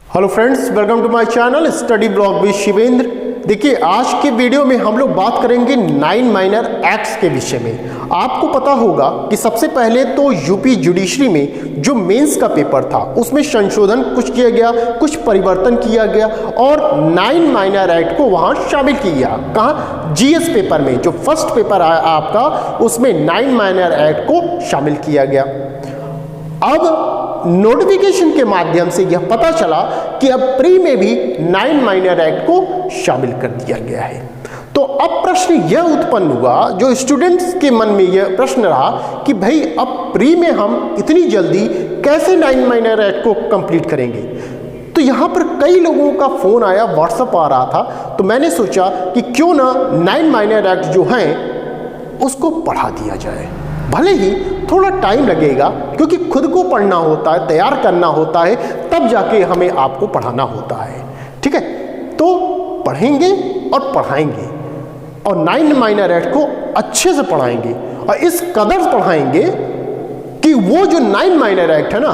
Hello friends, welcome to my channel study blog with Shivendra. देखिए, आज के वीडियो में हम लोग बात करेंगे 9 माइनर एक्ट्स के विषय में। आपको पता होगा कि सबसे पहले तो यूपी जुडिशरी में जो मेंस का पेपर था उसमें संशोधन कुछ किया गया, कुछ परिवर्तन किया गया और 9 माइनर एक्ट को वहां शामिल किया गया। कहाँ? जीएस पेपर में जो फर्स्ट पेपर आया आपका उसमें 9 माइनर एक्ट को शामिल किया गया। अब नोटिफिकेशन के माध्यम से यह पता चला कि अब प्री में भी 9 माइनर एक्ट को शामिल कर दिया गया है। तो अब प्रश्न यह उत्पन्न हुआ, जो स्टूडेंट्स के मन में यह प्रश्न रहा कि भाई अब प्री में हम इतनी जल्दी कैसे 9 माइनर एक्ट को कंप्लीट करेंगे। तो यहाँ पर कई लोगों का फोन आया, व्हाट्सएप आ रहा था, तो मैंने सोचा कि क्यों ना 9 माइनर एक्ट जो हैं उसको पढ़ा दिया जाए। भले ही थोड़ा टाइम लगेगा क्योंकि खुद को पढ़ना होता है, तैयार करना होता है, तब जाके हमें आपको पढ़ाना होता है। ठीक है, तो पढ़ेंगे और पढ़ाएंगे और 9 माइनर एक्ट को अच्छे से पढ़ाएंगे और इस कदर पढ़ाएंगे कि वो जो 9 माइनर एक्ट है ना,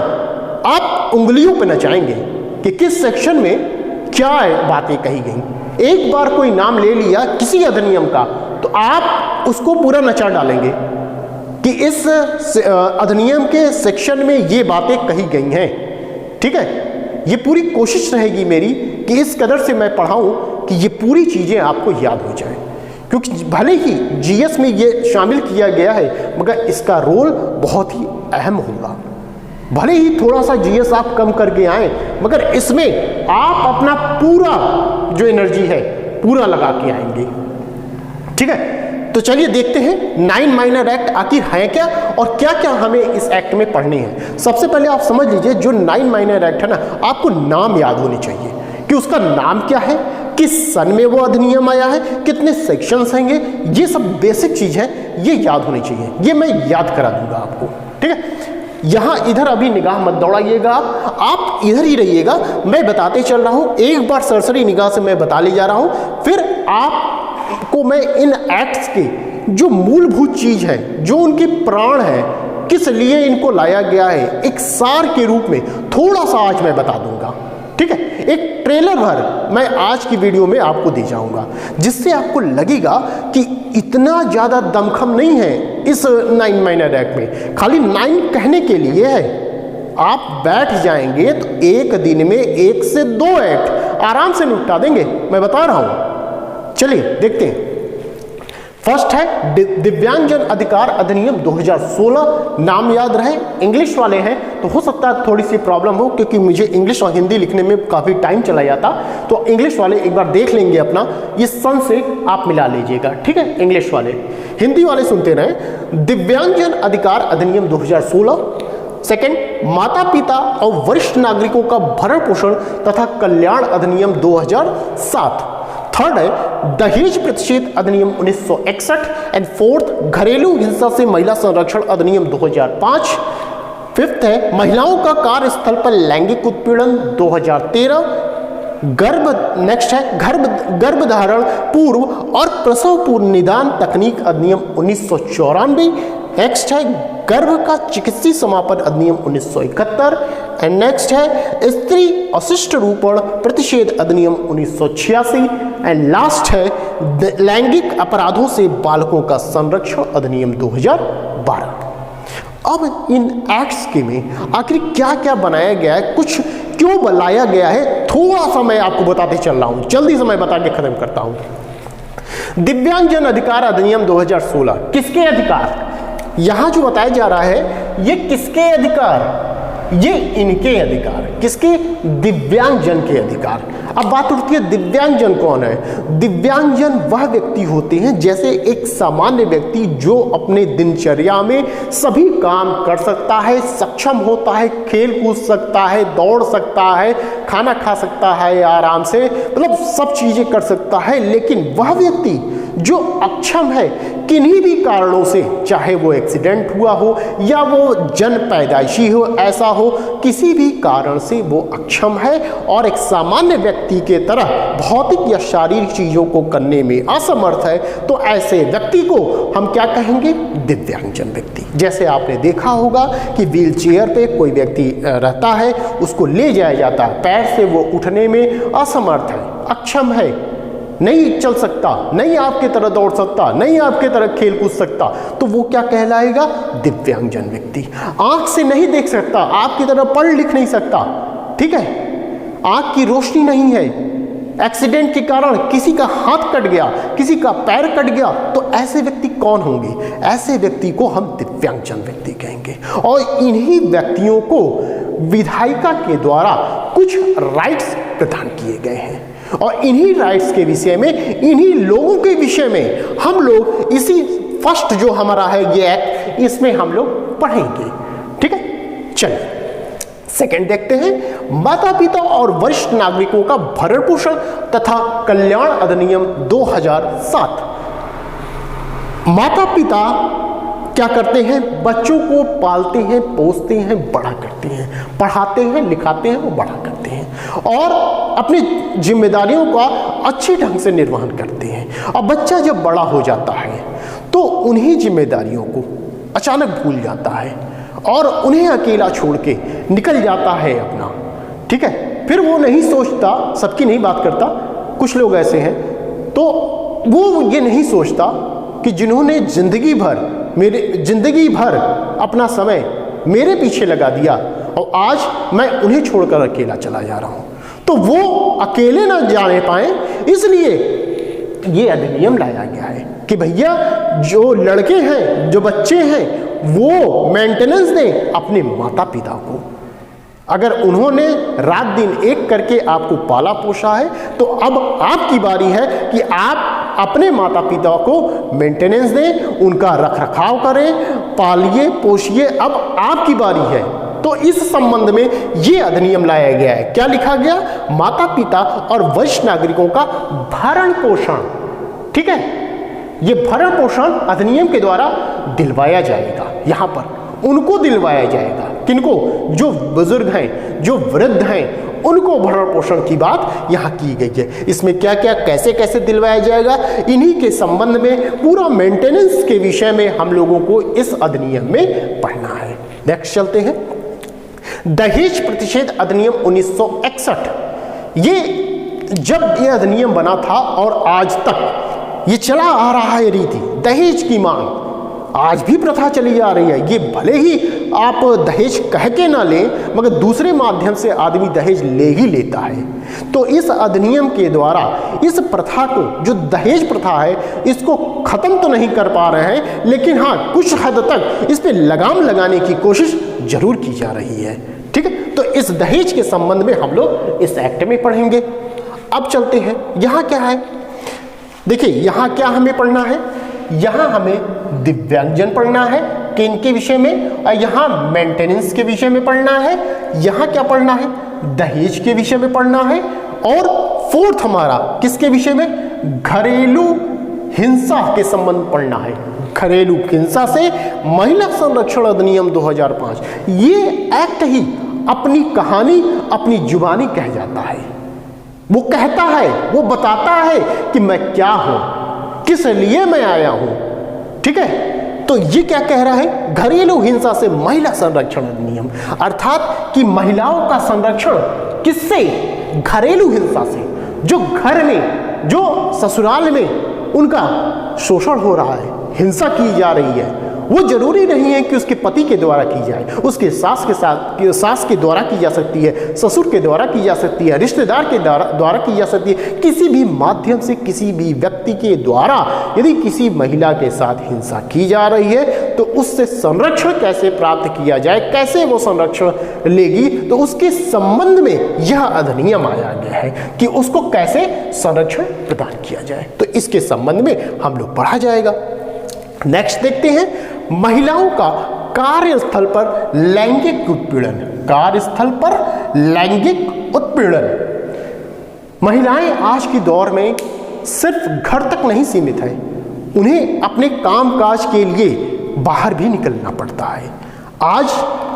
आप उंगलियों पे नचाएंगे कि किस सेक्शन में क्या बातें कही गई। एक बार कोई नाम ले लिया किसी अधिनियम का तो आप उसको पूरा नचा डालेंगे कि इस अधिनियम के सेक्शन में ये बातें कही गई हैं। ठीक है, ये पूरी कोशिश रहेगी मेरी कि इस कदर से मैं पढ़ाऊं कि ये पूरी चीज़ें आपको याद हो जाए, क्योंकि भले ही जीएस में ये शामिल किया गया है मगर इसका रोल बहुत ही अहम होगा। भले ही थोड़ा सा जीएस आप कम करके आए मगर इसमें आप अपना पूरा जो एनर्जी है पूरा लगा के आएंगे। ठीक है, तो चलिए देखते हैं 9 माइनर एक्ट आखिर है क्या और क्या क्या हमें इस एक्ट में पढ़ने हैं। सबसे पहले आप समझ लीजिए, जो 9 माइनर एक्ट है ना, आपको नाम याद होने चाहिए कि उसका नाम क्या है, किस सन में वो अधिनियम आया है, कितने सेक्शंस हैंगे, ये सब बेसिक चीज है, ये याद होनी चाहिए। ये मैं याद करा दूंगा आपको। ठीक है, यहाँ इधर अभी निगाह मत दौड़ाइएगा, आप इधर ही रहिएगा, मैं बताते चल रहा हूँ। एक बार सरसरी निगाह से मैं बता ले जा रहा हूँ, फिर आपको मैं इन एक्ट्स के जो मूलभूत चीज है, जो उनके प्राण है, किस लिए इनको लाया गया है, एक सार के रूप में थोड़ा सा आज मैं बता दूंगा। ठीक है, एक ट्रेलर भर मैं आज की वीडियो में आपको दे जाऊंगा, जिससे आपको लगेगा कि इतना ज्यादा दमखम नहीं है इस 9 माइनर एक्ट में, खाली 9 कहने के लिए है। आप बैठ जाएंगे तो एक दिन में 1 से 2 एक्ट आराम से निपटा देंगे, मैं बता रहा हूं। चलिए देखते हैं। फर्स्ट है दिव्यांगजन अधिकार अधिनियम 2016। नाम याद रहे, इंग्लिश वाले हैं तो हो सकता है थोड़ी सी प्रॉब्लम हो, क्योंकि मुझे इंग्लिश और हिंदी लिखने में काफ़ी टाइम चला जाता, तो इंग्लिश वाले एक बार देख लेंगे अपना, ये सन से आप मिला लीजिएगा। ठीक है, इंग्लिश वाले, हिंदी वाले सुनते रहे। दिव्यांगजन अधिकार अधिनियम 2016। सेकेंड, माता पिता और वरिष्ठ नागरिकों का भरण पोषण तथा कल्याण अधिनियम 2007। थर्ड है दहेज प्रतिषेध अधिनियम 1961 एंड फोर्थ घरेलू हिंसा से महिला संरक्षण अधिनियम 2005। फिफ्थ है महिलाओं का कार्यस्थल पर लैंगिक उत्पीड़न 2013। नेक्स्ट है गर्भधारण पूर्व और प्रसव पूर्व निदान तकनीक अधिनियम 1994। नेक्स्ट है गर्भ का चिकित्सीय समापन अधिनियम 1971 एंड नेक्स्ट है स्त्री अशिष्ट रूपण प्रतिषेध अधिनियम 1986 एंड लास्ट है लैंगिक अपराधों से बालकों का संरक्षण अधिनियम 2012। अब इन एक्ट्स के में आखिर क्या क्या बनाया गया है, कुछ क्यों बनाया गया है, थोड़ा सा मैं आपको बताते चल रहा हूं, जल्दी से मैं बता के खत्म करता हूं। दिव्यांगजन अधिकार अधिनियम 2016, किसके अधिकार? यहां जो बताया जा रहा है ये किसके अधिकार? ये इनके अधिकार। किसके? दिव्यांगजन के अधिकार। अब बात उठती है दिव्यांगजन कौन है? दिव्यांगजन वह व्यक्ति होते हैं जैसे एक सामान्य व्यक्ति जो अपने दिनचर्या में सभी काम कर सकता है, सक्षम होता है, खेल कूद सकता है, दौड़ सकता है, खाना खा सकता है आराम से, मतलब सब चीजें कर सकता है, लेकिन वह व्यक्ति जो अक्षम है किन्हीं भी कारणों से, चाहे वो एक्सीडेंट हुआ हो या वो जन्म पैदाइशी हो, ऐसा हो, किसी भी कारण से वो अक्षम है और एक सामान्य व्यक्ति के तरह भौतिक या शारीरिक चीज़ों को करने में असमर्थ है, तो ऐसे व्यक्ति को हम क्या कहेंगे? दिव्यांगजन व्यक्ति। जैसे आपने देखा होगा कि व्हील चेयर पे कोई व्यक्ति रहता है, उसको ले जाया जाता है, पैर से वो उठने में असमर्थ है, अक्षम है, नहीं चल सकता, नहीं आपके तरह दौड़ सकता, नहीं आपके तरह खेल कूद सकता, तो वो क्या कहलाएगा? दिव्यांगजन व्यक्ति। आंख से नहीं देख सकता, आपकी तरह पढ़ लिख नहीं सकता, ठीक है, आंख की रोशनी नहीं है, एक्सीडेंट के कारण किसी का हाथ कट गया, किसी का पैर कट गया, तो ऐसे व्यक्ति कौन होंगे? ऐसे व्यक्ति को हम दिव्यांगजन व्यक्ति कहेंगे। और इन्हीं व्यक्तियों को विधायिका के द्वारा कुछ राइट्स प्रदान किए गए हैं और इन्हीं राइट्स के विषय में, इन्हीं लोगों के विषय में हम लोग इसी फर्स्ट जो हमारा है ये एक्ट, इसमें हम लोग पढ़ेंगे, ठीक है। चलिए सेकंड देखते हैं, माता पिता और वरिष्ठ नागरिकों का भरण पोषण तथा कल्याण अधिनियम 2007। माता पिता क्या करते हैं? बच्चों को पालते हैं, पोसते हैं, बड़ा करते हैं, पढ़ाते हैं, लिखाते हैं, वो बड़ा करते हैं और अपनी जिम्मेदारियों का अच्छे ढंग से निर्वहन करते हैं। और बच्चा जब बड़ा हो जाता है तो उन्हीं जिम्मेदारियों को अचानक भूल जाता है और उन्हें अकेला छोड़ के निकल जाता है अपना, ठीक है। फिर वो नहीं सोचता, सबकी नहीं बात करता, कुछ लोग ऐसे हैं, तो वो ये नहीं सोचता कि जिन्होंने जिंदगी भर अपना समय मेरे पीछे लगा दिया और आज मैं उन्हें छोड़कर अकेला चला जा रहा हूं, तो वो अकेले ना जाने पाए, इसलिए ये अधिनियम लाया गया है कि भैया जो लड़के हैं, जो बच्चे हैं, वो मेंटेनेंस दें अपने माता पिता को। अगर उन्होंने रात दिन एक करके आपको पाला पोसा है, तो अब आपकी बारी है कि आप अपने माता पिता को मेंटेनेंस दें, उनका रख रखाव करें, पालिए पोषिए, अब आपकी बारी है। तो इस संबंध में ये अधिनियम लाया गया है। क्या लिखा गया? माता पिता और वरिष्ठ नागरिकों का भरण पोषण, ठीक है, ये भरण पोषण अधिनियम के द्वारा दिलवाया जाएगा। यहां पर उनको दिलवाया जाएगा, किनको? जो बुजुर्ग हैं, जो वृद्ध हैं, उनको भरण पोषण की बात यहां की गई है। इसमें क्या क्या कैसे कैसे दिलवाया जाएगा, इन्हीं के संबंध में पूरा मेंटेनेंस के विषय में हम लोगों को इस अधिनियम में पढ़ना है। नेक्स्ट चलते हैं, दहेज प्रतिषेध अधिनियम 1961। ये जब ये अधिनियम बना था और आज तक ये चला आ रहा है रीति, दहेज की मांग आज भी प्रथा चली आ रही है। ये भले ही आप दहेज कह के ना लें, मगर दूसरे माध्यम से आदमी दहेज ले ही लेता है। तो इस अधिनियम के द्वारा इस प्रथा को, जो दहेज प्रथा है, इसको खत्म तो नहीं कर पा रहे हैं, लेकिन हाँ कुछ हद तक इस पे लगाम लगाने की कोशिश जरूर की जा रही है, ठीक है। तो इस दहेज के संबंध में हम लोग इस एक्ट में पढ़ेंगे। अब चलते हैं, यहाँ क्या है, देखिए यहाँ क्या हमें पढ़ना है, यहाँ हमें दिव्यांगजन पढ़ना है कि इनके विषय में, और यहाँ मेंटेनेंस के विषय में पढ़ना है, यहाँ क्या पढ़ना है, दहेज के विषय में पढ़ना है, और फोर्थ हमारा किसके विषय में, घरेलू हिंसा के संबंध पढ़ना है। घरेलू हिंसा से महिला संरक्षण अधिनियम 2005, ये एक्ट ही अपनी कहानी अपनी जुबानी कह जाता है। वो कहता है, वो बताता है कि मैं क्या हूं, किस लिए मैं आया हूं, ठीक है। तो ये क्या कह रहा है, घरेलू हिंसा से महिला संरक्षण अधिनियम, अर्थात कि महिलाओं का संरक्षण किससे, घरेलू हिंसा से। जो घर में, जो ससुराल में उनका शोषण हो रहा है, हिंसा की जा रही है, वो जरूरी नहीं है कि उसके पति के द्वारा की जाए, उसके सास के द्वारा की जा सकती है, ससुर के द्वारा की जा सकती है, रिश्तेदार के द्वारा की जा सकती है। किसी भी माध्यम से, किसी भी व्यक्ति के द्वारा यदि किसी महिला के साथ हिंसा की जा रही है, तो उससे संरक्षण कैसे प्राप्त किया जाए, कैसे वो संरक्षण लेगी, तो उसके संबंध में यह अधिनियम आया गया है कि उसको कैसे संरक्षण प्रदान किया जाए। तो इसके संबंध में हम लोग पढ़ा जाएगा। नेक्स्ट देखते हैं, महिलाओं का कार्यस्थल पर लैंगिक उत्पीड़न। कार्यस्थल पर लैंगिक उत्पीड़न, महिलाएं आज के दौर में सिर्फ घर तक नहीं सीमित है, उन्हें अपने कामकाज के लिए बाहर भी निकलना पड़ता है। आज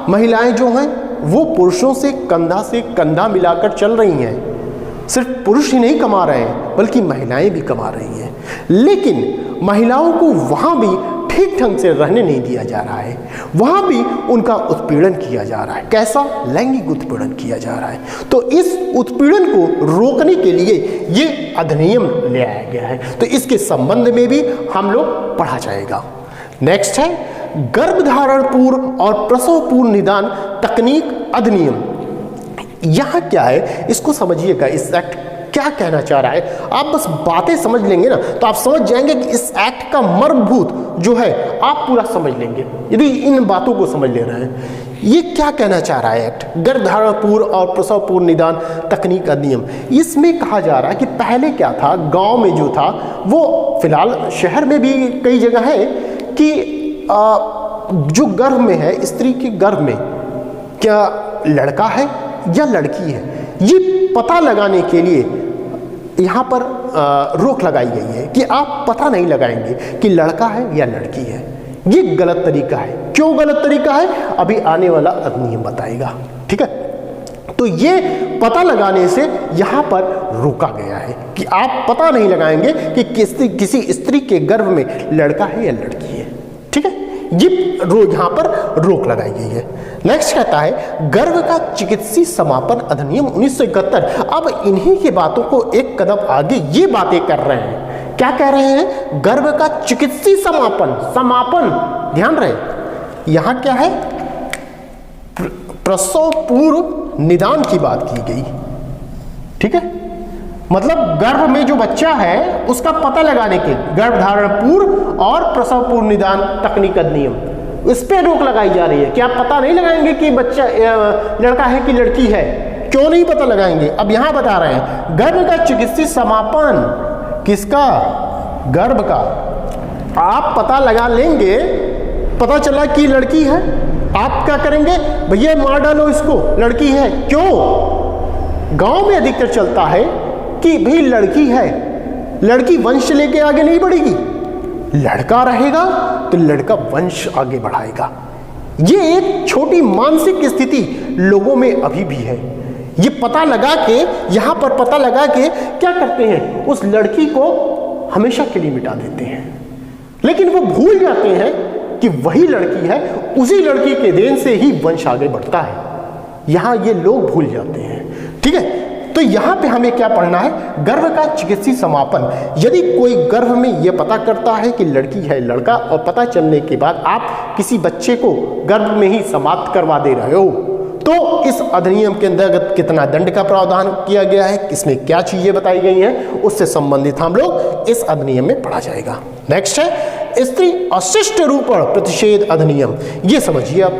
महिलाएं जो हैं वो पुरुषों से कंधा मिलाकर चल रही हैं। सिर्फ पुरुष ही नहीं कमा रहे हैं बल्कि महिलाएं भी कमा रही हैं, लेकिन महिलाओं को वहां भी ठीक ढंग से रहने नहीं दिया जा रहा है, वहां भी उनका उत्पीड़न किया जा रहा है। कैसा? लैंगिक उत्पीड़न किया जा रहा है। तो इस उत्पीड़न को रोकने के लिए ये अधिनियम ले आया गया है, तो इसके संबंध में भी हम लोग पढ़ा जाएगा। नेक्स्ट है गर्भधारण पूर्व और प्रसव पूर्व निदान तकनीक अधिनियम। यहां क्या है इसको समझिएगा, इस एक्ट क्या कहना चाह रहा है। आप बस बातें समझ लेंगे ना तो आप समझ जाएंगे कि इस एक्ट का मर्मभूत जो है आप पूरा समझ लेंगे यदि इन बातों को समझ ले रहे हैं। ये क्या कहना चाह रहा है एक्ट? गर्भधारण पूर्व और प्रसव पूर्व निदान तकनीक अधिनियम। इसमें कहा जा रहा है कि पहले क्या था, गांव में जो था वो, फिलहाल शहर में भी कई जगह है कि जो गर्भ में है, स्त्री के गर्भ में क्या लड़का है या लड़की है, ये पता लगाने के लिए यहाँ पर रोक लगाई गई है कि आप पता नहीं लगाएंगे कि लड़का है या लड़की है। ये गलत तरीका है। क्यों गलत तरीका है अभी आने वाला अधिनियम बताएगा, ठीक है। तो ये पता लगाने से यहाँ पर रोका गया है कि आप पता नहीं लगाएंगे कि किसी स्त्री के गर्भ में लड़का है या लड़की है, ठीक है। ये यहाँ पर रोक लगाई गई है। नेक्स्ट कहता है गर्भ का चिकित्सीय समापन अधिनियम 1971। अब इन्हीं की बातों को एक कदम आगे ये बातें कर रहे हैं। क्या कह रहे हैं? गर्भ का चिकित्सीय समापन ध्यान रहे, यहां क्या है? प्रसव पूर्व निदान की बात की गई, ठीक है। मतलब गर्भ में जो बच्चा है उसका पता लगाने के गर्भधारण पूर्व और प्रसव पूर्व निदान तकनीक अधिनियम, इस पे रोक लगाई जा रही है कि आप पता नहीं लगाएंगे कि बच्चा लड़का है कि लड़की है। क्यों नहीं पता लगाएंगे? अब यहां बता रहे हैं गर्भ का चिकित्सीय समापन, किसका? गर्भ का। आप पता लगा लेंगे, पता चला कि लड़की है, आप क्या करेंगे? भैया मार डालो इसको, लड़की है। क्यों? गांव में अधिकतर चलता है कि भाई लड़की है, लड़की वंश लेके आगे नहीं बढ़ेगी, लड़का रहेगा तो लड़का वंश आगे बढ़ाएगा। ये एक छोटी मानसिक स्थिति लोगों में अभी भी है। ये पता लगा के, यहां पर पता लगा के क्या करते हैं, उस लड़की को हमेशा के लिए मिटा देते हैं, लेकिन वो भूल जाते हैं कि वही लड़की है, उसी लड़की के देन से ही वंश आगे बढ़ता है। यहां ये लोग भूल जाते हैं, ठीक है। तो यहां पे हमें क्या पढ़ना है? गर्भ का चिकित्सीय समापन। यदि कोई गर्भ में यह पता करता है कि लड़की है लड़का, और पता चलने के बाद आप किसी बच्चे को गर्भ में ही समाप्त करवा दे रहे हो, तो इस अधिनियम के अंतर्गत कितना दंड का प्रावधान किया गया है, इसमें क्या चीजें बताई गई हैं, उससे संबंधित हम लोग इस अधिनियम में पढ़ा जाएगा। नेक्स्ट है स्त्री अशिष्ट रूपण प्रतिषेध अधिनियम। ये समझिए आप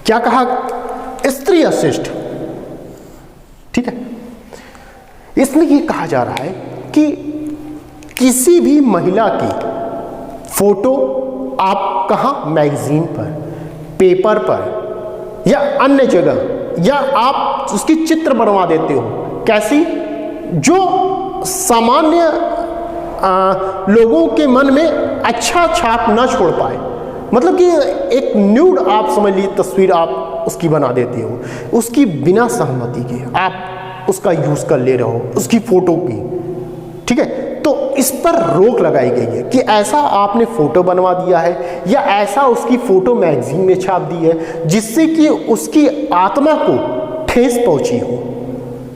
क्या कहा, स्त्री अशिष्ट, ठीक है। इसमें ये कहा जा रहा है कि किसी भी महिला की फोटो आप कहां, मैगजीन पर, पेपर पर या अन्य जगह, या आप उसकी चित्र बनवा देते हो, कैसी? जो सामान्य लोगों के मन में अच्छा छाप न छोड़ पाए, मतलब कि एक न्यूड आप समझ लीजिए तस्वीर आप उसकी बना देते हो, उसकी बिना सहमति के आप उसका यूज कर ले रहे हो, उसकी फोटो की, ठीक है। तो इस पर रोक लगाई गई है कि ऐसा आपने फोटो बनवा दिया है या ऐसा उसकी फोटो मैगजीन में छाप दी है जिससे कि उसकी आत्मा को ठेस पहुंची हो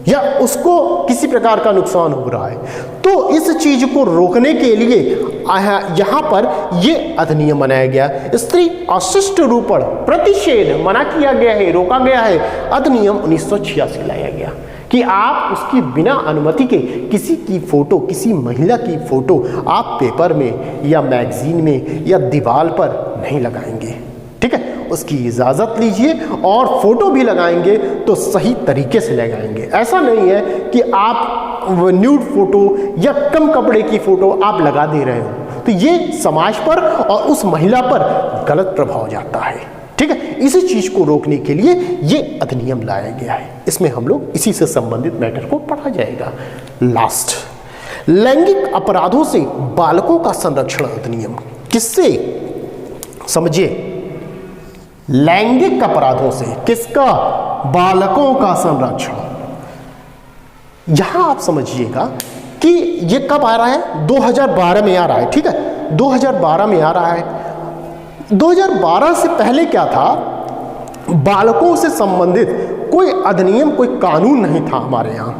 या उसको किसी प्रकार का नुकसान हो रहा है। तो इस चीज को रोकने के लिए यहां पर यह अधिनियम बनाया गया। स्त्री अशिष्ट रूपण प्रतिषेध मना किया गया है, रोका गया है। अधिनियम 1986 लाया गया कि आप उसकी बिना अनुमति के किसी की फोटो, किसी महिला की फोटो आप पेपर में या मैगजीन में या दीवार पर नहीं लगाएंगे, ठीक है। उसकी इजाज़त लीजिए, और फोटो भी लगाएंगे तो सही तरीके से लगाएंगे। ऐसा नहीं है कि आप न्यूड फोटो या कम कपड़े की फोटो आप लगा दे रहे हो, तो ये समाज पर और उस महिला पर गलत प्रभाव जाता है, ठीक है। इसी चीज को रोकने के लिए ये अधिनियम लाया गया है। इसमें हम लोग इसी से संबंधित मैटर को पढ़ा जाएगा। लास्ट, लैंगिक अपराधों से बालकों का संरक्षण अधिनियम। किससे? समझिए, लैंगिक अपराधों से। किसका? बालकों का संरक्षण। यहां आप समझिएगा कि ये कब आ रहा है? 2012 में आ रहा है, ठीक है, 2012 में आ रहा है। 2012 से पहले क्या था? बालकों से संबंधित कोई अधिनियम, कोई कानून नहीं था हमारे यहाँ।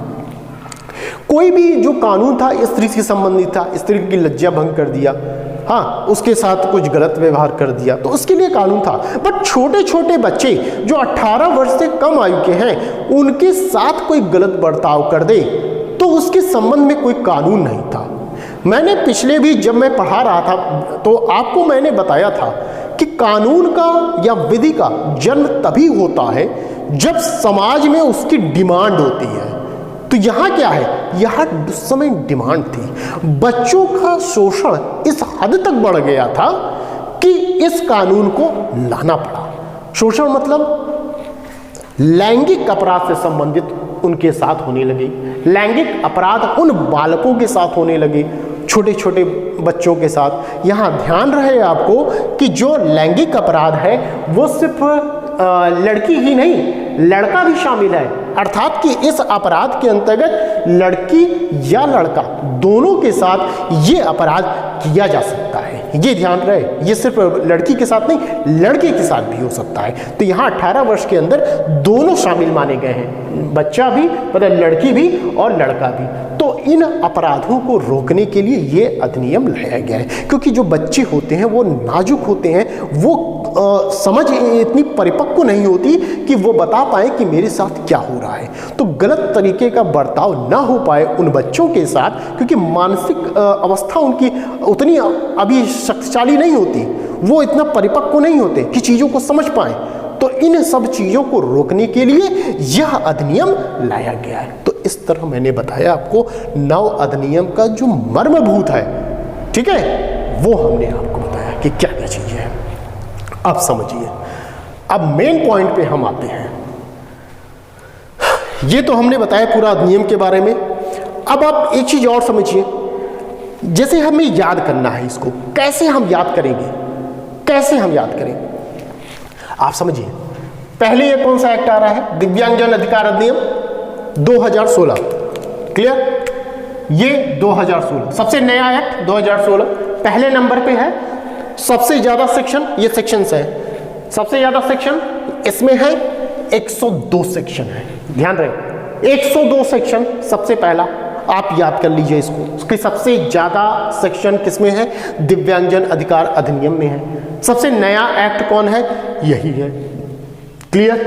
कोई भी जो कानून था स्त्री से संबंधित था, स्त्री की लज्जा भंग कर दिया, हाँ, उसके साथ कुछ गलत व्यवहार कर दिया, तो उसके लिए कानून था। बट छोटे छोटे बच्चे जो 18 वर्ष से कम आयु के हैं, उनके साथ कोई गलत बर्ताव कर दे तो उसके संबंध में कोई कानून नहीं था। मैंने पिछले भी जब मैं पढ़ा रहा था तो आपको मैंने बताया था कि कानून का या विधि का जन्म तभी होता है जब समाज में उसकी डिमांड होती है। तो यहाँ क्या है? यहाँ उस समय डिमांड थी। बच्चों का शोषण इस हद तक बढ़ गया था कि इस कानून को लाना पड़ा। शोषण मतलब लैंगिक अपराध से संबंधित उनके साथ होने लगे, लैंगिक अपराध उन बालकों के साथ होने लगे, छोटे छोटे बच्चों के साथ। यहाँ ध्यान रहे आपको कि जो लैंगिक अपराध है वो सिर्फ लड़की ही नहीं, लड़का भी शामिल है। अर्थात कि इस अपराध के अंतर्गत लड़की या लड़का दोनों के साथ ये अपराध किया जा सकता है। ये ध्यान रहे, ये सिर्फ लड़की के साथ नहीं, लड़के के साथ भी हो सकता है। तो यहाँ 18 वर्ष के अंदर दोनों शामिल माने गए हैं, बच्चा भी मतलब लड़की भी और लड़का भी। तो इन अपराधों को रोकने के लिए ये अधिनियम लाया गया है, क्योंकि जो बच्चे होते हैं वो नाजुक होते हैं, वो समझ इतनी परिपक्व नहीं होती कि वो बता पाए कि मेरे साथ क्या हो रहा है। तो गलत तरीके का बर्ताव ना हो पाए उन बच्चों के साथ, क्योंकि मानसिक अवस्था उनकी उतनी अभी शक्तिशाली नहीं होती, वो इतना परिपक्व नहीं होते कि चीज़ों को समझ पाए। तो इन सब चीज़ों को रोकने के लिए यह अधिनियम लाया गया है। तो इस तरह मैंने बताया आपको नव अधिनियम का जो मर्मभूत है, ठीक है, वो हमने आपको बताया कि क्या क्या चीज़ें हैं। अब समझिए, अब मेन पॉइंट पे हम आते हैं। ये तो हमने बताया पूरा अधिनियम के बारे में। अब आप एक चीज और समझिए, जैसे हमें याद करना है इसको, कैसे हम याद करेंगे, कैसे हम याद करेंगे? आप समझिए, पहले ये कौन सा एक्ट आ रहा है? दिव्यांगजन अधिकार अधिनियम 2016, क्लियर? ये 2016 सबसे नया एक्ट 2016 पहले नंबर पे है। सबसे ज्यादा सेक्शन, ये सेक्शंस है, सबसे ज्यादा सेक्शन इसमें है, 102 सेक्शन है। ध्यान रहे, 102 सेक्शन सबसे पहला, आप याद कर लीजिए इसको। उसके सबसे ज्यादा सेक्शन किसमें है? दिव्यांगजन अधिकार अधिनियम में है। सबसे नया एक्ट कौन है? यही है। क्लियर?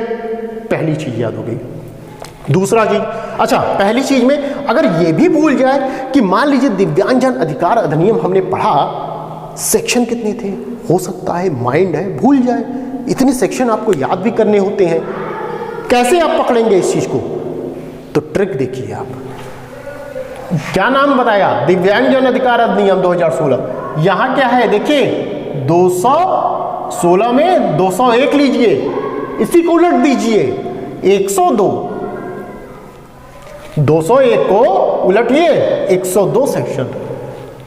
पहली चीज याद हो गई। दूसरा चीज, अच्छा पहली चीज में अगर ये भी भूल जाए कि मान लीजिए दिव्यांगजन अधिकार अधिनियम हमने पढ़ा, सेक्शन कितने थे, हो सकता है माइंड है भूल जाए, इतने सेक्शन आपको याद भी करने होते हैं। कैसे आप पकड़ेंगे इस चीज को? तो ट्रिक देखिए आप। क्या नाम बताया? दिव्यांगजन अधिकार अधिनियम 2016। यहां क्या है देखिए, 216 में 201 लीजिए, इसी को उलट दीजिए, 102, 201 को उलटिए, 102 सेक्शन।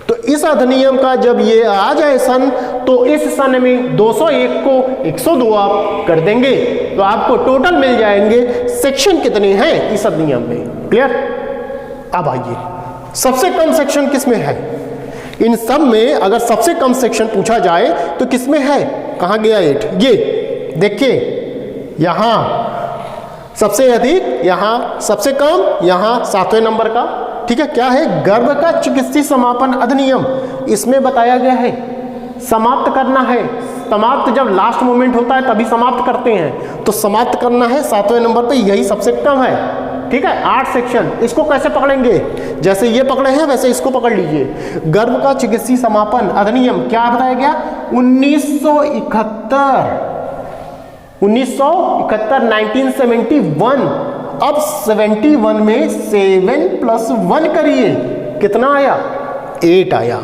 तो इस अधिनियम का जब ये आ जाए सन, तो इस सन में 201 को 102 आप कर देंगे तो आपको टोटल मिल जाएंगे सेक्शन कितने हैं इस अधिनियम में। क्लियर? अब आइए, सबसे कम सेक्शन किसमें है? इन सब में अगर सबसे कम सेक्शन पूछा जाए तो किसमें है? कहां गया 8? ये देखिए, यहां सबसे अधिक, यहां सबसे कम, यहां 7वें नंबर का। ठीक है, क्या है? गर्भ का चिकित्सीय समापन अधिनियम। इसमें बताया गया है समाप्त करना है, समाप्त जब लास्ट मोमेंट होता है तभी समाप्त करते हैं, तो समाप्त करना है 7वें नंबर पे, यही सबसे कम है। ठीक है, 8 सेक्शन। इसको कैसे पकड़ेंगे? जैसे ये पकड़े हैं वैसे इसको पकड़ लीजिए। गर्भ का चिकित्सीय समापन अधिनियम क्या बताया गया? 1971 1971 अब 71 में 7 + 1 करिए, कितना आया? 8 आया।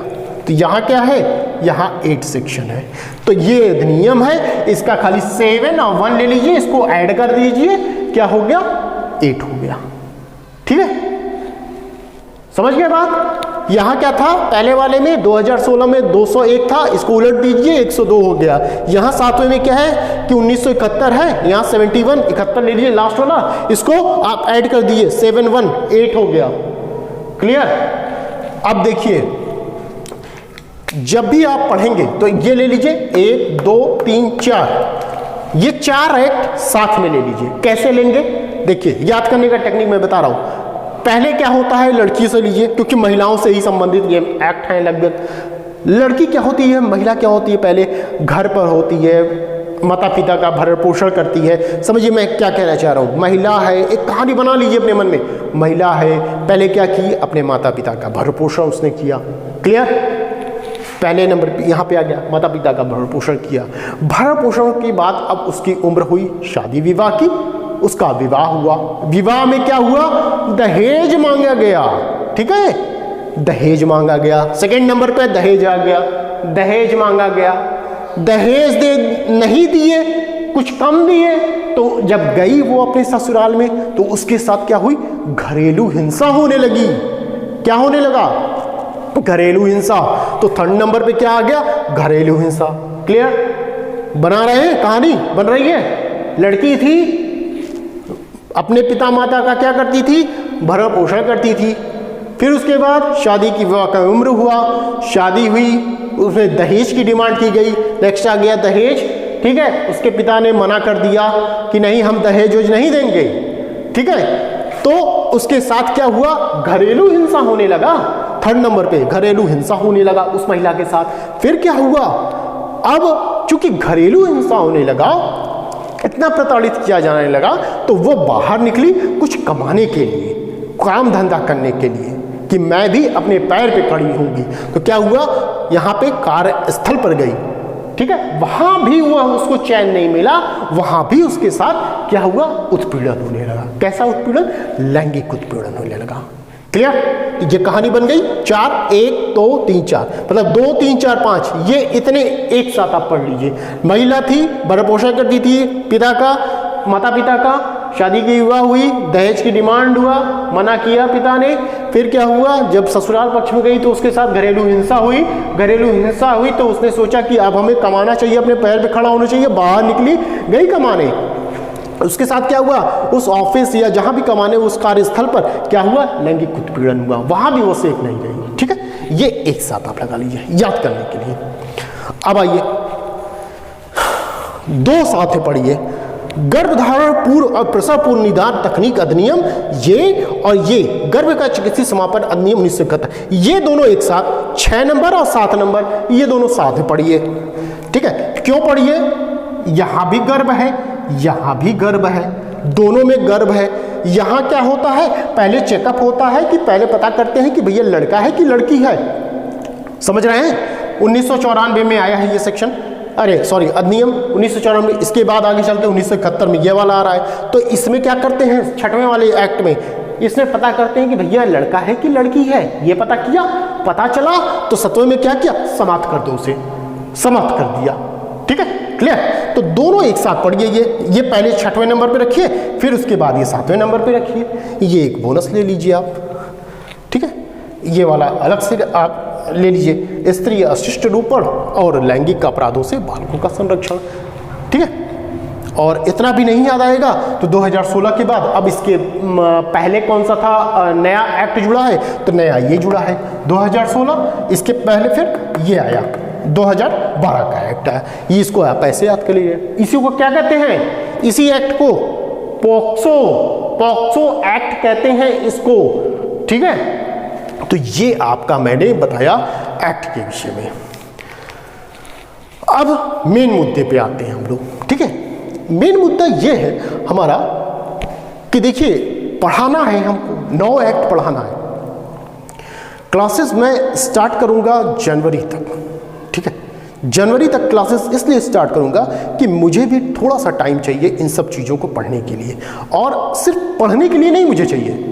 तो यहां क्या है? यहां 8 सेक्शन है। तो ये अधिनियम है, इसका खाली 7 और 1 ले लीजिए, इसको ऐड कर दीजिए, क्या हो गया? 8 हो गया। ठीक है, समझ गए बात? यहाँ क्या था पहले वाले में 2016 में 201 था, इसको उलट दीजिए 102 हो गया। यहाँ सातवें में क्या है कि 1971 है, यहाँ 71 71 ले लीजिए लास्ट वाला, इसको आप ऐड कर दीजिए 718 हो गया। क्लियर। अब देखिए जब भी आप पढ़ेंगे तो ये ले लीजिए 1 2 3 4, ये 4 एक्ट साथ में ले लीजिए। कैसे लेंगे देखिए, याद करने का टेक्निक मैं बता रहा हूं। पहले क्या होता है, लड़की से लीजिए क्योंकि महिलाओं से ही संबंधित ये एक्ट हैं लगभग। लड़की क्या होती है, महिला क्या होती है, पहले घर पर होती है, माता पिता का भरण पोषण करती है। समझिए मैं क्या कहना चाह रहा हूँ, महिला है, एक कहानी बना लीजिए अपने मन में, महिला है पहले क्या की, अपने माता पिता का भरण पोषण उसने किया। क्लियर। पहले नंबर पे यहाँ पे आ गया, माता पिता का भरण पोषण किया। भरण पोषण के बाद अब उसकी उम्र हुई शादी विवाह की, उसका विवाह हुआ। विवाह में क्या हुआ, दहेज मांगा गया। ठीक है, दहेज मांगा गया। सेकंड नंबर पे दहेज आ गया, दहेज मांगा गया, दहेज दे नहीं दिए, कुछ कम दिए, तो जब गई वो अपने ससुराल में तो उसके साथ क्या हुई, घरेलू हिंसा होने लगी। क्या होने लगा, घरेलू हिंसा। तो थर्ड नंबर पे क्या आ गया, घरेलू हिंसा। क्लियर। बना रहे हैं, कहानी बन रही है। लड़की थी, अपने पिता माता का क्या करती थी, भरण पोषण करती थी। फिर उसके बाद शादी की विवाह का उम्र हुआ, शादी हुई, उसमें दहेज की डिमांड की गई। नेक्स्ट आ गया दहेज। ठीक है, उसके पिता ने मना कर दिया कि नहीं हम दहेज नहीं देंगे। ठीक है, तो उसके साथ क्या हुआ, घरेलू हिंसा होने लगा। थर्ड नंबर पे घरेलू हिंसा होने लगा उस महिला के साथ। फिर क्या हुआ, अब चूंकि घरेलू हिंसा होने लगा, इतना प्रताड़ित किया जाने लगा, तो वो बाहर निकली कुछ कमाने के लिए, काम धंधा करने के लिए, कि मैं भी अपने पैर पे खड़ी होंगी। तो क्या हुआ, यहाँ पे कार्यस्थल पर गई। ठीक है, वहां भी वो उसको चैन नहीं मिला, वहां भी उसके साथ क्या हुआ, उत्पीड़न होने लगा। कैसा उत्पीड़न, लैंगिक उत्पीड़न होने लगा। क्लियर। ये कहानी बन गई 4 1 2 3 4, मतलब 2 3 4 5, ये इतने एक साथ आप पढ़ लीजिए। महिला थी, भरण पोषण करती थी पिता का, माता पिता का, शादी की विवाह हुई, दहेज की डिमांड हुआ, मना किया पिता ने। फिर क्या हुआ, जब ससुराल पक्ष में गई तो उसके साथ घरेलू हिंसा हुई। घरेलू हिंसा हुई तो उसने सोचा कि अब हमें कमाना चाहिए, अपने पैर पे खड़ा होना चाहिए, बाहर निकली, गई कमाने। उसके साथ क्या हुआ, उस ऑफिस या जहां भी कमाने उस कार्यस्थल पर क्या हुआ, लैंगिक उत्पीड़न हुआ, वहां भी वो सेफ नहीं रही। ठीक है, ये एक साथ आप लगा लीजिए याद करने के लिए। अब आइए दो साथ पढ़िए, गर्भधारण पूर्व और प्रसव पूर्व निदान तकनीक अधिनियम, ये और ये गर्भ का चिकित्सीय समापन अधिनियम 1971, ये दोनों एक साथ 6 नंबर और 7 नंबर, ये दोनों साथ में पढ़िए। ठीक है, क्यों पढ़िए, यहां भी गर्भ है, यहां भी गर्भ है, दोनों में गर्भ है। यहां क्या होता है, पहले चेकअप होता है कि पहले पता करते हैं कि भैया लड़का है कि लड़की है। समझ रहे हैं, 1994 में आया है ये सेक्शन, अरे सॉरी अधिनियम 1994। इसके बाद आगे चलते 1971 में ये वाला आ रहा है। तो इसमें क्या करते हैं, 6वें वाले एक्ट में इसमें पता करते हैं कि भैया लड़का है कि लड़की है। ये पता किया, पता चला तो 7वें में क्या किया, समाप्त कर दो, उसे समाप्त कर दिया। ठीक है, क्लियर। तो दोनों एक साथ पढ़िए, ये पहले 6वें नंबर पे रखिए, फिर उसके बाद ये 7वें नंबर पे रखिए। ये एक बोनस ले लीजिए आप। ठीक है, ये वाला अलग से आप ले लीजिए, स्त्री अशिष्ट रूपण और लैंगिक अपराधों से बालकों का संरक्षण। ठीक है, और इतना भी नहीं याद आएगा तो 2016 के बाद अब इसके पहले कौन सा था नया एक्ट जुड़ा है, तो नया ये जुड़ा है 2016। इसके पहले फिर ये आया 2012 का एक्ट है, ये इसको आप ऐसे याद कर लीजिए। इसी को क्या कहते हैं, इसी एक्ट को पॉक्सो एक्ट कहते हैं इसको। ठीक है, तो ये आपका मैंने बताया एक्ट के विषय में। अब मेन मुद्दे पे आते हैं हम लोग। ठीक है, मेन मुद्दा ये है हमारा कि देखिए पढ़ाना है हमको, 9 एक्ट पढ़ाना है। क्लासेस मैं स्टार्ट करूंगा जनवरी तक। ठीक है, जनवरी तक क्लासेस इसलिए स्टार्ट करूंगा कि मुझे भी थोड़ा सा टाइम चाहिए इन सब चीज़ों को पढ़ने के लिए। और सिर्फ पढ़ने के लिए नहीं मुझे चाहिए,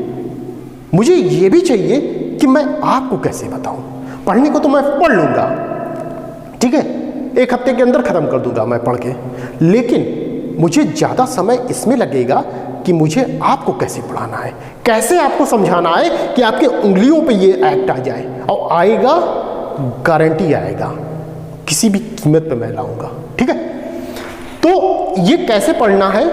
मुझे ये भी चाहिए कि मैं आपको कैसे बताऊं। पढ़ने को तो मैं पढ़ लूंगा, ठीक है, 1 हफ्ते के अंदर ख़त्म कर दूंगा मैं पढ़ के, लेकिन मुझे ज़्यादा समय इसमें लगेगा कि मुझे आपको कैसे पढ़ाना है, कैसे आपको समझाना है कि आपके उंगलियों पे ये एक्ट आ जाए, और आएगा, गारंटी आएगा, किसी भी कीमत पे मैं लाऊंगा। ठीक है, तो ये कैसे पढ़ना है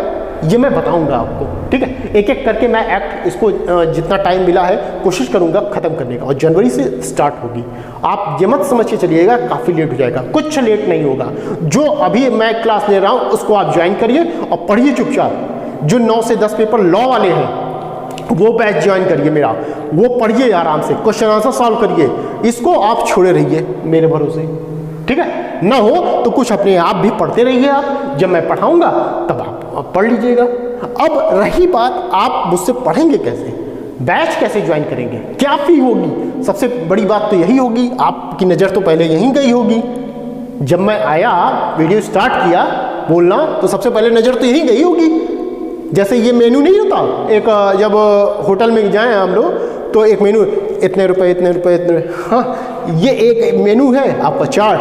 ये मैं बताऊंगा आपको। ठीक है, एक एक करके मैं एक्ट इसको जितना टाइम मिला है कोशिश करूंगा खत्म करने का, और जनवरी से स्टार्ट होगी। आप ये मत समझ के चलिएगा काफ़ी लेट हो जाएगा, कुछ लेट नहीं होगा। जो अभी मैं क्लास ले रहा हूँ उसको आप ज्वाइन करिए और पढ़िए चुपचाप। जो 9 से 10 पेपर लॉ वाले हैं वो बैच ज्वाइन करिए मेरा, वो पढ़िए आराम से, क्वेश्चन आंसर सॉल्व करिए, इसको आप छोड़े रहिए मेरे भरोसे। ठीक है, ना हो तो कुछ अपने आप भी पढ़ते रहिए आप, जब मैं पढ़ाऊंगा तब आप पढ़ लीजिएगा। अब रही बात आप मुझसे पढ़ेंगे कैसे, बैच कैसे ज्वाइन करेंगे, क्या फी होगी, सबसे बड़ी बात तो यही होगी। आपकी नज़र तो पहले यहीं गई होगी, जब मैं आया वीडियो स्टार्ट किया बोलना तो सबसे पहले नज़र तो यहीं गई होगी। जैसे ये मेनू नहीं होता, एक जब होटल में जाएं हम लोग तो एक मेनू, इतने रुपए इतने रुपए इतने, हाँ ये एक मेनू है आपका चार्ट,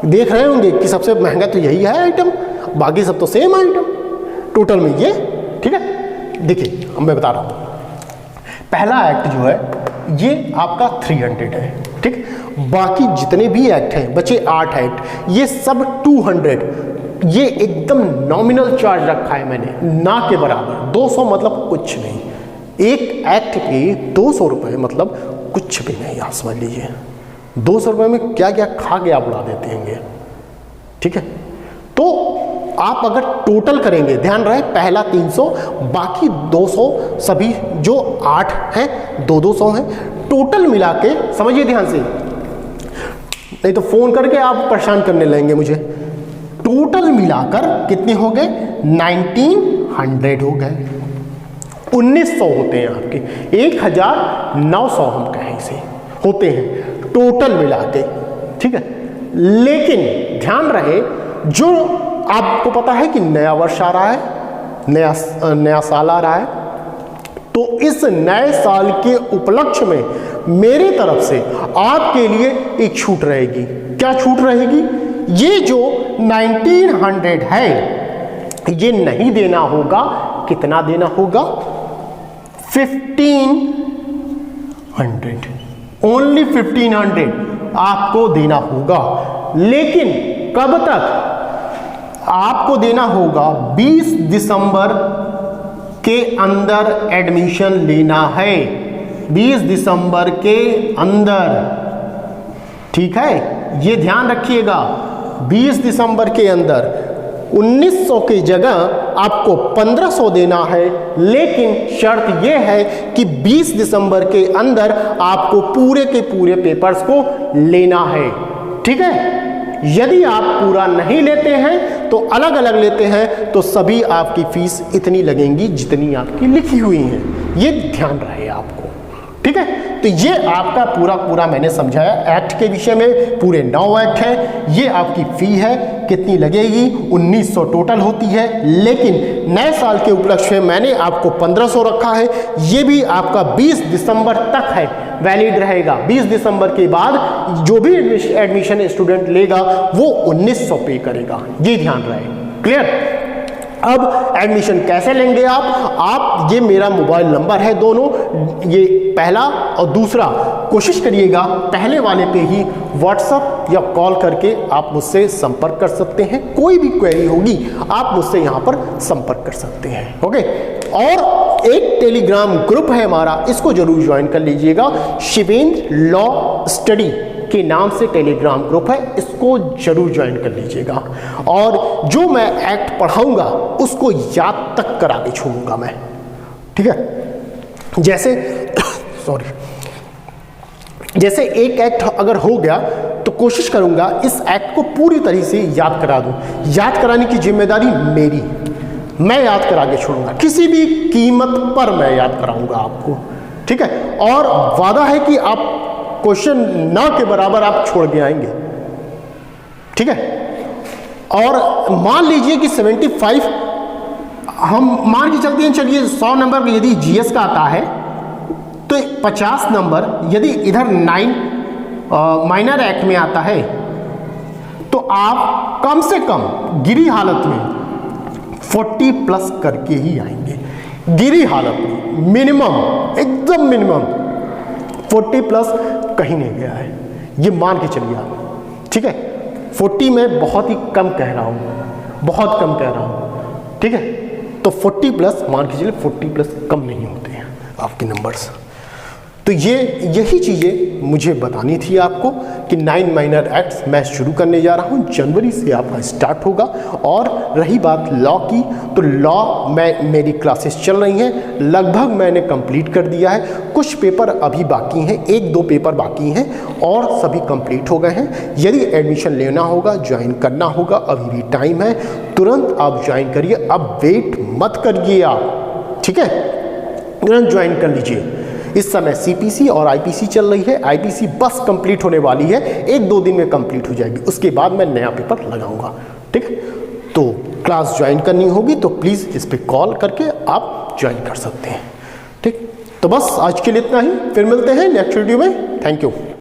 देख रहे होंगे कि सबसे महंगा तो यही है आइटम, बाकी सब तो सेम आइटम टोटल में ये। ठीक है, देखिए अब मैं बता रहा हूँ, पहला एक्ट जो है ये आपका 300 है। ठीक, बाकी जितने भी एक्ट हैं बचे 8 एक्ट, ये सब 200, ये एकदम नॉमिनल चार्ज रखा है मैंने, ना के बराबर। 200 मतलब कुछ नहीं, एक एक्ट पे 200 रुपये मतलब कुछ भी नहीं। आप समझ लीजिए 200 रुपये में क्या क्या खा के आप उड़ा देते हैं। ठीक है, तो आप अगर टोटल करेंगे, ध्यान रहे पहला 300 बाकी 200, सभी जो 8 हैं 200 हैं, टोटल मिला के समझिए ध्यान से, नहीं तो फोन करके आप परेशान करने लगेंगे मुझे। टोटल मिलाकर कितने हो गए, 1900 हो गए, 1900 होते हैं आपके, 1900 हम कहें इसे होते हैं टोटल मिला के। ठीक है, लेकिन ध्यान रहे जो आपको पता है कि नया वर्ष आ रहा है, नया साल आ रहा है, तो इस नए साल के उपलक्ष्य में मेरी तरफ से आपके लिए एक छूट रहेगी। क्या छूट रहेगी, ये जो 1900 है ये नहीं देना होगा, कितना देना होगा, 1500, ओनली 1500 आपको देना होगा। लेकिन कब तक आपको देना होगा, 20 दिसंबर के अंदर एडमिशन लेना है, 20 दिसंबर के अंदर। ठीक है, ये ध्यान रखिएगा, 20 दिसंबर के अंदर 1900 की जगह आपको 1500 देना है, लेकिन शर्त यह है कि 20 दिसंबर के अंदर आपको पूरे के पूरे पेपर्स को लेना है। ठीक है, यदि आप पूरा नहीं लेते हैं तो अलग अलग लेते हैं तो सभी आपकी फीस इतनी लगेंगी जितनी आपकी लिखी हुई है, ये ध्यान रहे आपको। ठीक है, तो ये आपका पूरा मैंने समझाया एक्ट के विषय में, पूरे 9 एक्ट हैं। ये आपकी फी है कितनी लगेगी, 1900 टोटल होती है, लेकिन नए साल के उपलक्ष्य में मैंने आपको 1500 रखा है। ये भी आपका 20 दिसंबर तक है, वैलिड रहेगा। 20 दिसंबर के बाद जो भी एडमिशन स्टूडेंट लेगा वो 1900 पे करेगा, ये ध्यान रहे। क्लियर? अब एडमिशन कैसे लेंगे आप ये मेरा मोबाइल नंबर है दोनों, ये पहला और दूसरा, कोशिश करिएगा पहले वाले पे ही व्हाट्सएप या कॉल करके आप मुझसे संपर्क कर सकते हैं। कोई भी क्वेरी होगी आप मुझसे यहाँ पर संपर्क कर सकते हैं। ओके, और एक टेलीग्राम ग्रुप है हमारा, इसको जरूर ज्वाइन कर लीजिएगा, शिवेंद्र लॉ स्टडी के नाम से टेलीग्राम ग्रुप है, इसको जरूर ज्वाइन कर लीजिएगा। और जो मैं एक्ट पढ़ाऊंगा उसको याद तक करा के छोड़ूंगा मैं। ठीक है, जैसे सॉरी, जैसे एक एक्ट अगर हो गया तो कोशिश करूंगा इस एक्ट को पूरी तरह से याद करा दूं। याद कराने की जिम्मेदारी मेरी, मैं याद करा के छोड़ूंगा, किसी भी कीमत पर मैं याद कराऊंगा आपको। ठीक है, और वादा है कि आप क्वेश्चन ना के बराबर आप छोड़ के आएंगे। ठीक है, और मान लीजिए कि 75 हम मान के चलते हैं, चलिए 100 नंबर यदि जीएस का आता है तो 50 नंबर यदि इधर 9 माइनर एक्ट में आता है तो आप कम से कम गिरी हालत में 40 प्लस करके ही आएंगे। गिरी हालत में मिनिमम, एकदम मिनिमम 40 प्लस कहीं नहीं गया है, ये मान के चलिए आप, ठीक है। 40 में बहुत ही कम कह रहा हूँ, बहुत कम कह रहा हूँ, ठीक है। तो 40 प्लस मान के चलिए, 40 प्लस कम नहीं होते हैं आपके नंबर्स। तो यही चीज़ें मुझे बतानी थी आपको कि 9 माइनर एक्ट्स मैं शुरू करने जा रहा हूँ, जनवरी से आपका स्टार्ट होगा। और रही बात लॉ की, तो लॉ मेरी क्लासेस चल रही हैं, लगभग मैंने कंप्लीट कर दिया है। कुछ पेपर अभी बाकी हैं, 1-2 पेपर बाकी हैं और सभी कंप्लीट हो गए हैं। यदि एडमिशन लेना होगा, ज्वाइन करना होगा, अभी भी टाइम है, तुरंत आप ज्वाइन करिए, अब वेट मत करिए आप, ठीक है, तुरंत ज्वाइन कर लीजिए। इस समय सीपीसी और आईपीसी चल रही है, आईपीसी बस कंप्लीट होने वाली है, 1-2 दिन में कंप्लीट हो जाएगी, उसके बाद मैं नया पेपर लगाऊंगा, ठीक है। तो क्लास ज्वाइन करनी होगी तो प्लीज़ इस पर कॉल करके आप ज्वाइन कर सकते हैं, ठीक। तो बस आज के लिए इतना ही, फिर मिलते हैं नेक्स्ट वीडियो में। Thank you.